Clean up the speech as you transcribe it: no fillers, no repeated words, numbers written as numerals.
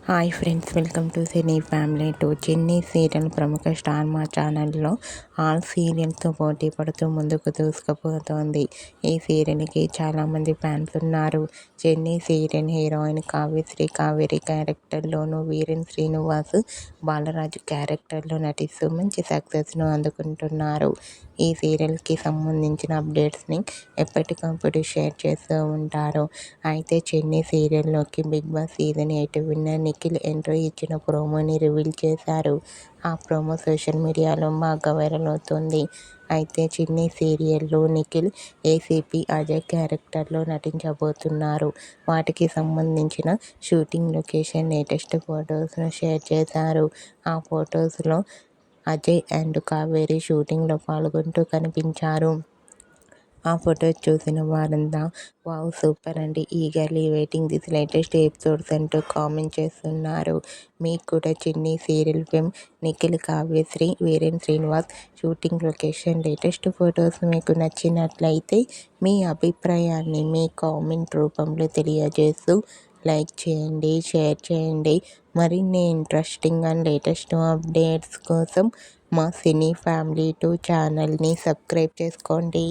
Hi friends, welcome to cine family two. చిన్ని serial ప్రముఖ star మా ఛానల్లో ఆల్ సీరియల్తో పోటీ పడుతూ ముందుకు దూసుకుపోతోంది. ఈ సీరియల్కి చాలామంది ఫ్యాన్స్ ఉన్నారు. చిన్ని సీరియల్ హీరోయిన్ కావ్యశ్రీ క్యారెక్టర్లోనూ, వీరేన్ శ్రీనివాస్ బాలరాజు క్యారెక్టర్లో నటిస్తూ మంచి సక్సెస్ను అందుకుంటున్నారు. ఈ సీరియల్కి సంబంధించిన అప్డేట్స్ని ఎప్పటికప్పుడు షేర్ చేస్తూ ఉంటారు. అయితే చిన్ని సీరియల్లోకి Bigg Boss season 8 winner Nikhil entry ఇచ్చిన ప్రోమోని రివీల్ చేశారు. ఆ ప్రోమో సోషల్ మీడియాలో బాగా వైరల్ అవుతుంది. అయితే చిన్ని సీరియల్లో నిఖిల్ ఏసీపీ అజయ్ క్యారెక్టర్లో నటించబోతున్నారు. వాటికి సంబంధించిన షూటింగ్ లొకేషన్ లేటెస్ట్ ఫొటోస్ను షేర్ చేశారు. ఆ ఫొటోస్లో అజయ్ అండ్ కావేరి షూటింగ్లో పాల్గొంటూ కనిపించారు. ఆ ఫొటోస్ చూసిన వారంతా వావ్ సూపర్ అండి, eagerly waiting this latest episodes అంటూ కామెంట్ చేస్తున్నారు. మీకు కూడా చిన్ని serial fame Nikhil, Kavyasri, Viren Srinivas shooting location latest photos మీకు నచ్చినట్లయితే మీ అభిప్రాయాన్ని మీ కామెంట్ రూపంలో తెలియజేస్తూ లైక్ చేయండి, షేర్ చేయండి. మరిన్ని ఇంట్రెస్టింగ్ అండ్ లేటెస్ట్ అప్డేట్స్ కోసం మా సినీ ఫ్యామిలీ 2 ఛానల్ని సబ్స్క్రైబ్ చేసుకోండి.